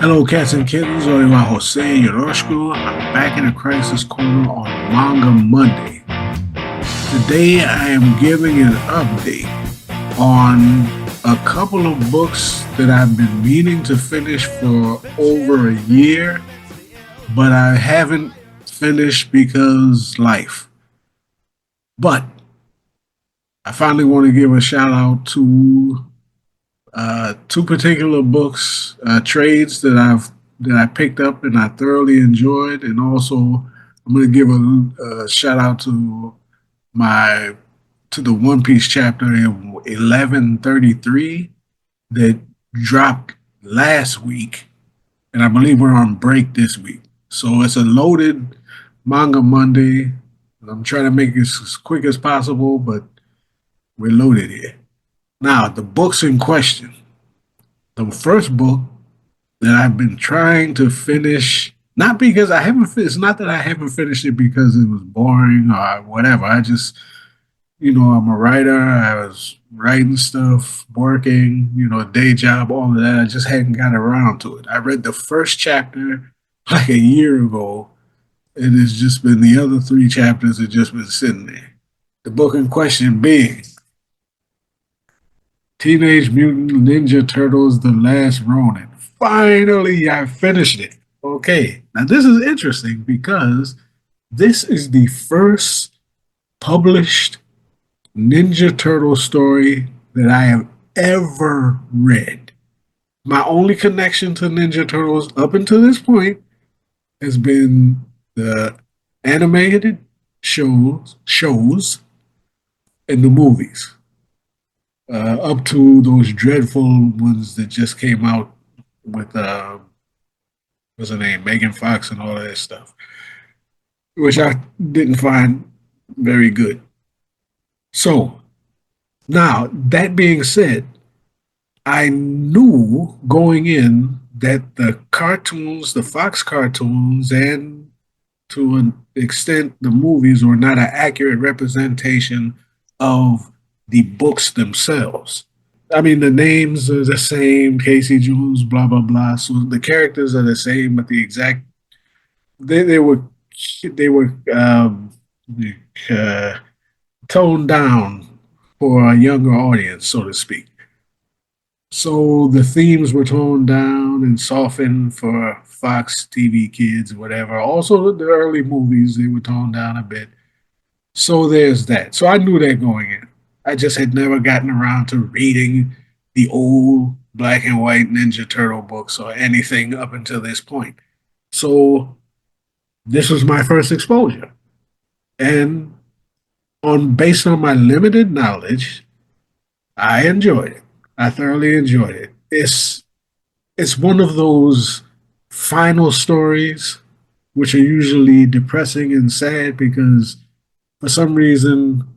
Hello, cats and kittens. Oliver Jose Yoroshko. I'm back in a crisis corner on Manga Monday. Today, I am giving an update on a couple of books that I've been meaning to finish for over a year, but I haven't finished because life. But I finally want to give a shout out to two particular books, trades that I picked up and I thoroughly enjoyed, and also I'm going to give a shout out to my to the One Piece chapter in 1133 that dropped last week, and I believe we're on break this week. So it's a loaded manga Monday. I'm trying to make it as quick as possible, but we're loaded here. Now, the books in question. The first book that I've been trying to finish, not because I haven't, it's not that I haven't finished it because it was boring or whatever. I just, I'm a writer. I was writing stuff, working, day job, all of that. I just hadn't got around to it. I read the first chapter like a year ago, and it's just been the other three chapters have just been sitting there. The book in question being Teenage Mutant Ninja Turtles: The Last Ronin. Finally, I finished it. Okay, now this is interesting because this is the first published Ninja Turtle story that I have ever read. My only connection to Ninja Turtles up until this point has been the animated shows and the movies, up to those dreadful ones that just came out with what's her name, Megan Fox and all of that stuff, which I didn't find very good. So now that being said, I knew going in that the cartoons, the Fox cartoons, and to an extent the movies were not an accurate representation of the books themselves. I mean, the names are the same, Casey Jones, blah blah blah. So the characters are the same, but the exact they were they were uh, toned down for a younger audience, so to speak. So the themes were toned down and softened for Fox TV kids, whatever. Also, the early movies they were toned down a bit. So there's that. So I knew that going in. I just had never gotten around to reading the old black and white Ninja Turtle books or anything up until this point. So this was my first exposure. And on based on my limited knowledge, I enjoyed it. I thoroughly enjoyed it. It's one of those final stories which are usually depressing and sad because for some reason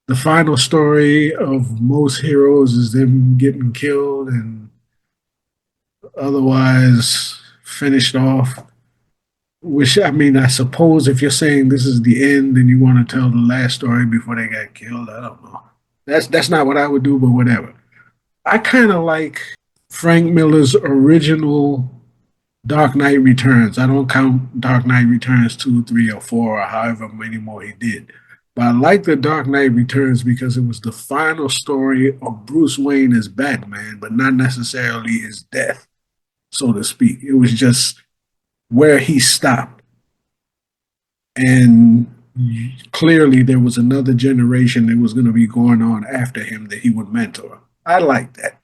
the final story of most heroes is them getting killed and otherwise finished off. Which I mean, I suppose if you're saying this is the end, then you want to tell the last story before they got killed. I don't know. That's not what I would do, but whatever. I kind of like Frank Miller's original Dark Knight Returns. I don't count Dark Knight Returns 2, 3, or 4, or however many more he did. But I like the Dark Knight Returns because it was the final story of Bruce Wayne as Batman, but not necessarily his death, so to speak. It was just where he stopped. And clearly there was another generation that was going to be going on after him that he would mentor. I like that.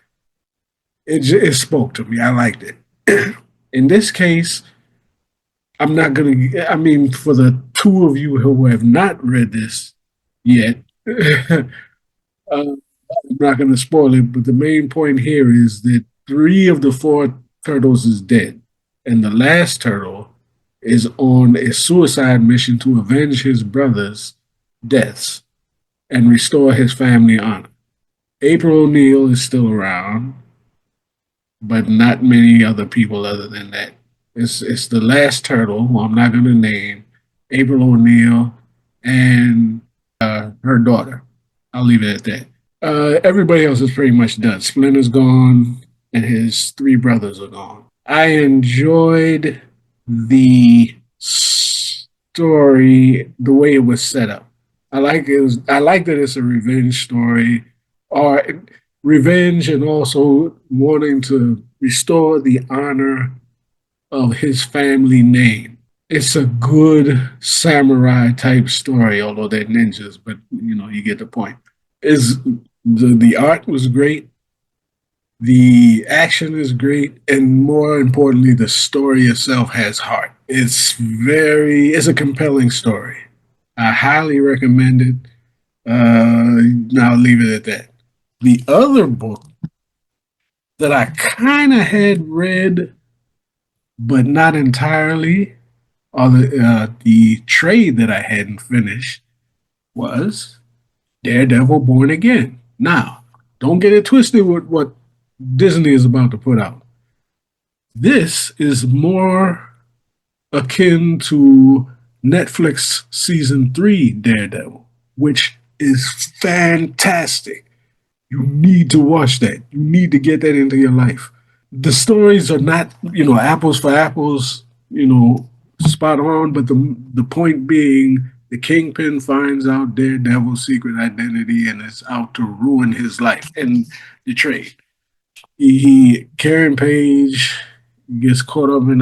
It spoke to me. I liked it. In this case, I'm not going to, I mean, for the two of you who have not read this yet, I'm not going to spoil it, but the main point here is that three of the four turtles is dead. And the last turtle is on a suicide mission to avenge his brother's deaths and restore his family honor. April O'Neil is still around, but not many other people other than that. It's the last turtle, who I'm not going to name, April O'Neil, and her daughter. I'll leave it at that. Everybody else is pretty much done. Splinter's gone. and his three brothers are gone. I enjoyed the story, the way it was set up. I like that it's a revenge story, or revenge, and also wanting to restore the honor of his family name. It's a good samurai type story, although they're ninjas, but you get the point. Is the art was great, the action is great, and more importantly, the story itself has heart. It's a compelling story. I highly recommend it. I'll leave it at that. The other book that I kind of had read, but not entirely, or the trade that I hadn't finished was Daredevil Born Again. Now, don't get it twisted with what Disney is about to put out. This is more akin to Netflix season 3 Daredevil, which is fantastic. You need to watch that. You need to get that into your life. The stories are not, apples for apples, spot on, but the point being the Kingpin finds out Daredevil's secret identity and is out to ruin his life and the trade. Karen Page gets caught up in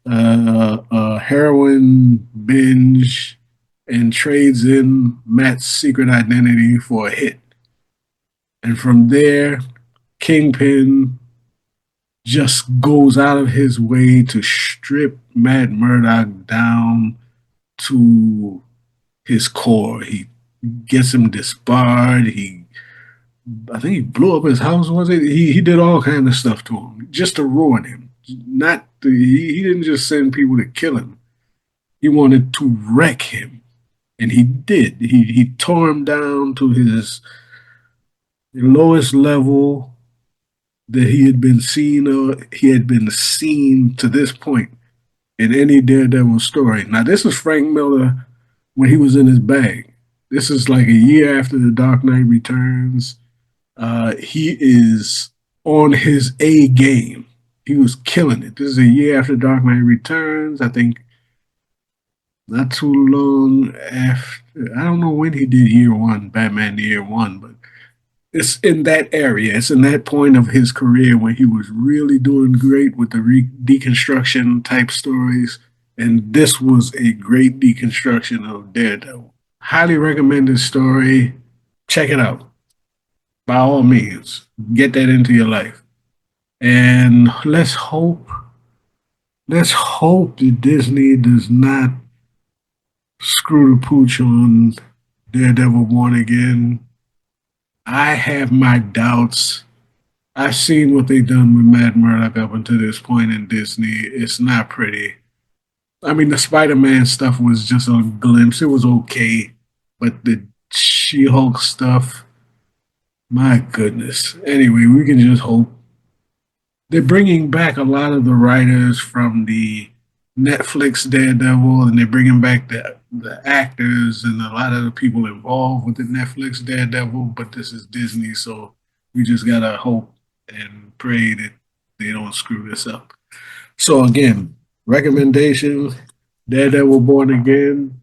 a heroin binge and trades in Matt's secret identity for a hit. And from there, Kingpin just goes out of his way to strip Matt Murdock down to his core. He gets him disbarred. I think he blew up his house. Was it? He did all kind of stuff to him just to ruin him. He didn't just send people to kill him. He wanted to wreck him, and he did. He tore him down to his lowest level that he had been seen to this point in any Daredevil story. Now, this is Frank Miller when he was in his bag. This is like a year after The Dark Knight Returns. He is on his A game. He was killing it. This is a year after Dark Knight Returns. I think not too long after. I don't know when he did Year One, Batman Year One, but it's in that area. It's in that point of his career when he was really doing great with the deconstruction type stories. And this was a great deconstruction of Daredevil. Highly recommend this story. Check it out. By all means, get that into your life. And let's hope that Disney does not screw the pooch on Daredevil Born Again. I have my doubts. I've seen what they've done with Matt Murdock up until this point in Disney. It's not pretty. I mean, the Spider-Man stuff was just a glimpse. It was okay, but the She-Hulk stuff, my goodness. Anyway, we can just hope they're bringing back a lot of the writers from the Netflix Daredevil, and they're bringing back the actors and a lot of the people involved with the Netflix Daredevil. But this is Disney, so we just gotta hope and pray that they don't screw this up. So again, recommendation: Daredevil Born Again,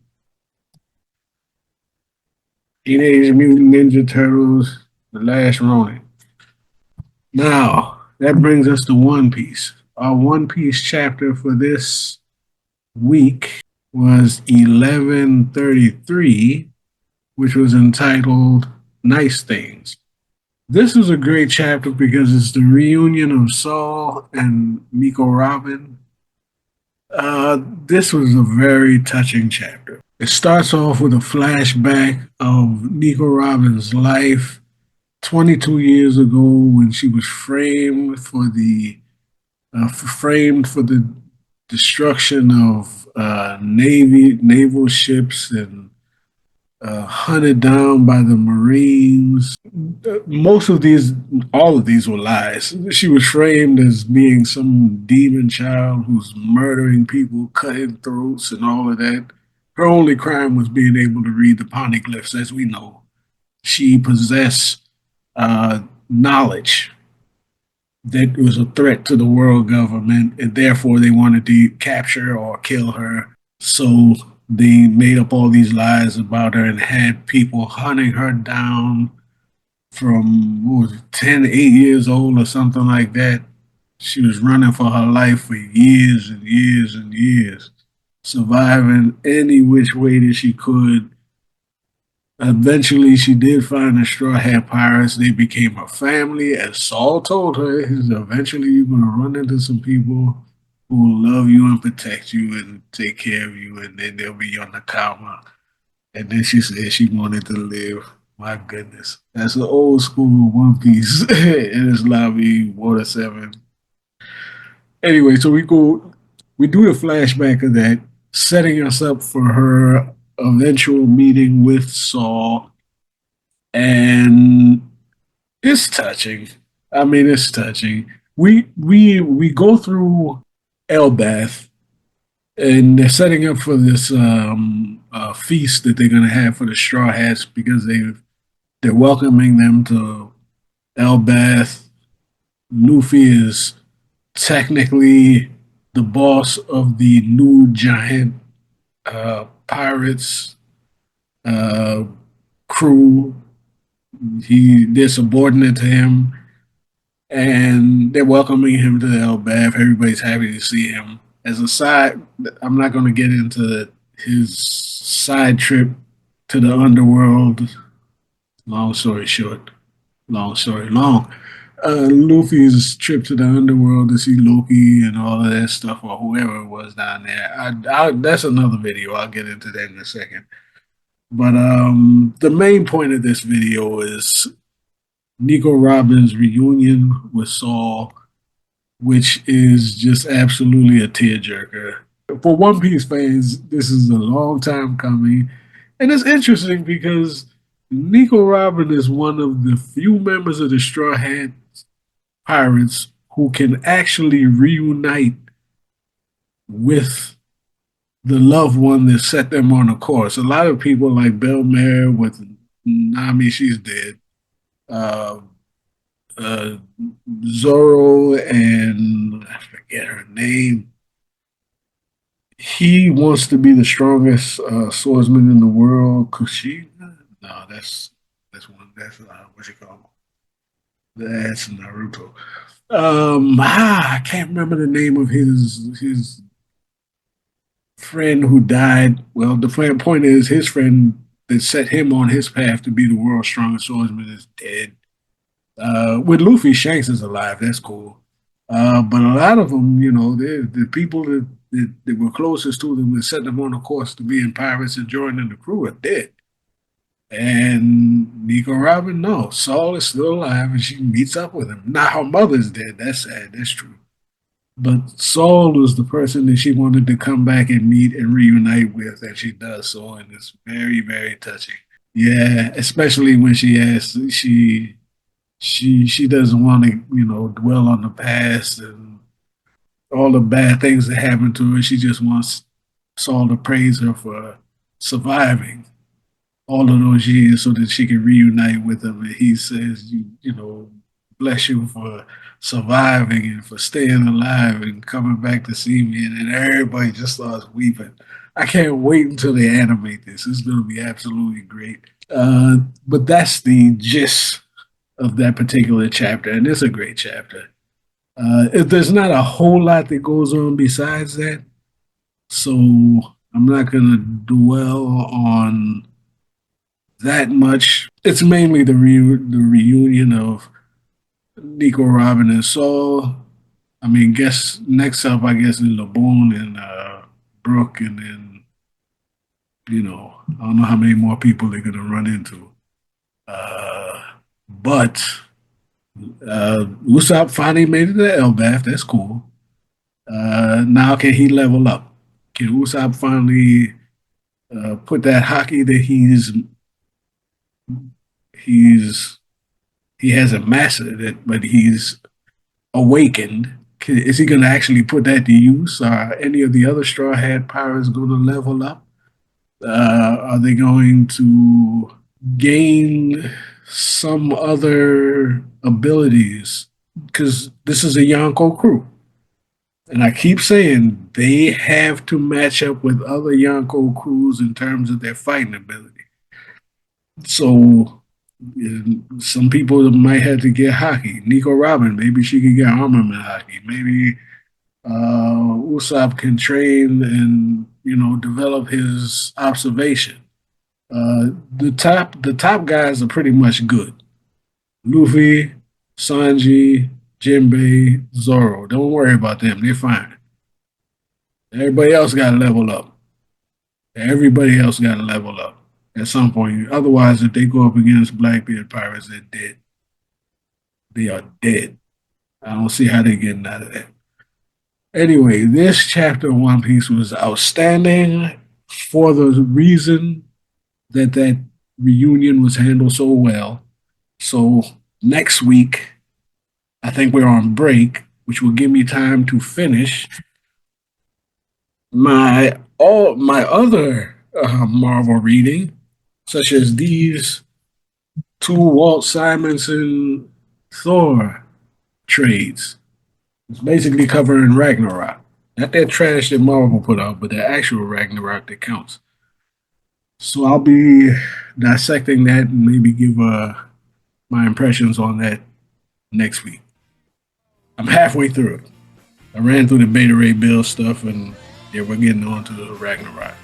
Teenage Mutant Ninja Turtles, The Last Ronin. Now that brings us to One Piece. Our One Piece chapter for this week was 1133, which was entitled Nice Things. This is a great chapter because it's the reunion of Saul and Nico Robin. This was a very touching chapter. It starts off with a flashback of Nico Robin's life 22 years ago when she was framed for the destruction of naval ships and hunted down by the Marines. All of these were lies. She was framed as being some demon child who's murdering people, cutting throats, and all of that. Her only crime was being able to read the poneglyphs, as we know. She possessed knowledge, that was a threat to the world government, and therefore they wanted to capture or kill her. So they made up all these lies about her and had people hunting her down from what was it, 10, 8 years old or something like that. She was running for her life for years and years and years, surviving any which way that she could. Eventually, she did find the Straw Hat Pirates. They became her family. As Saul told her, he said, eventually you're going to run into some people who will love you and protect you and take care of you, and then they'll be your nakama. And then she said she wanted to live. My goodness. That's an old school One Piece. And it's Lobby Water 7. Anyway, so we do the flashback of that, setting us up for her eventual meeting with Saul. And it's touching. I mean, it's touching. We go through Elbath, and they're setting up for this feast that they're going to have for the Straw Hats because they're welcoming them to Elbath. Luffy is technically the boss of the new giant pirates uh, crew. They're subordinate to him, and they're welcoming him to Elbath. Everybody's happy to see him. As a side, I'm not going to get into his side trip to the underworld. Long story short, long story long. Luffy's trip to the underworld to see Loki and all of that stuff, or whoever it was down there. That's another video. I'll get into that in a second. But the main point of this video is Nico Robin's reunion with Saul, which is just absolutely a tearjerker. For One Piece fans, this is a long time coming. And it's interesting because Nico Robin is one of the few members of the Straw Hat Pirates who can actually reunite with the loved one that set them on a course. A lot of people like Bell Mare with Nami, she's dead. Uh, uh, Zoro and I forget her name. He wants to be the strongest swordsman in the world. Kushina? No, that's one. That's what's it called? That's Naruto. I can't remember the name of his friend who died. Well, the point is, his friend that set him on his path to be the world's strongest swordsman is dead. With Luffy, Shanks is alive. That's cool. But a lot of them, the people that were closest to them that set them on a course to being pirates and joining the crew are dead. And Nico Robin, no. Saul is still alive and she meets up with him. Now her mother's dead. That's sad. That's true. But Saul was the person that she wanted to come back and meet and reunite with, and she does so, and it's very, very touching. Yeah, especially when she asks, she doesn't want to, dwell on the past and all the bad things that happened to her. She just wants Saul to praise her for surviving all of those years so that she can reunite with him. And he says, bless you for surviving and for staying alive and coming back to see me. And then everybody just starts weeping. I can't wait until they animate this. It's going to be absolutely great. But that's the gist of that particular chapter, and it's a great chapter. There's not a whole lot that goes on besides that, so I'm not going to dwell on that much. It's mainly the reunion of Nico, Robin, and Saul. I mean, guess next up, I guess, is LeBoon and Brooke, and then I don't know how many more people they're going to run into. But Usopp finally made it to Elbath. That's cool. Now, can he level up? Can Usopp finally put that hockey that he's he hasn't mastered it, but he's awakened? Is he going to actually put that to use? Are any of the other Straw Hat Pirates going to level up? Are they going to gain some other abilities because this is a Yonko crew. And I keep saying they have to match up with other Yonko crews in terms of their fighting ability. So some people might have to get hockey. Nico Robin, maybe she could get armament hockey. Maybe Usopp can train and develop his observation. The top guys are pretty much good. Luffy, Sanji, Jinbei, Zoro. Don't worry about them. They're fine. Everybody else got to level up. Everybody else got to level up at some point. Otherwise, if they go up against Blackbeard pirates, they're dead. They are dead. I don't see how they're getting out of that. Anyway, this chapter of One Piece was outstanding for the reason that reunion was handled so well. So next week, I think we're on break, which will give me time to finish my other Marvel reading, such as these two Walt Simonson Thor trades. It's basically covering Ragnarok. Not that trash that Marvel put out, but the actual Ragnarok that counts. So I'll be dissecting that and maybe give my impressions on that next week. I'm halfway through it. I ran through the Beta Ray Bill stuff, and yeah, we're getting on to the Ragnarok.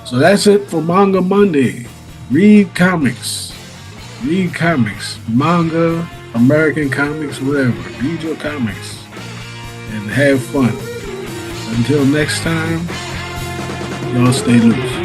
So that's it for Manga Monday. Read comics. Read comics. Manga, American comics, whatever. Read your comics and have fun. Until next time, y'all stay loose.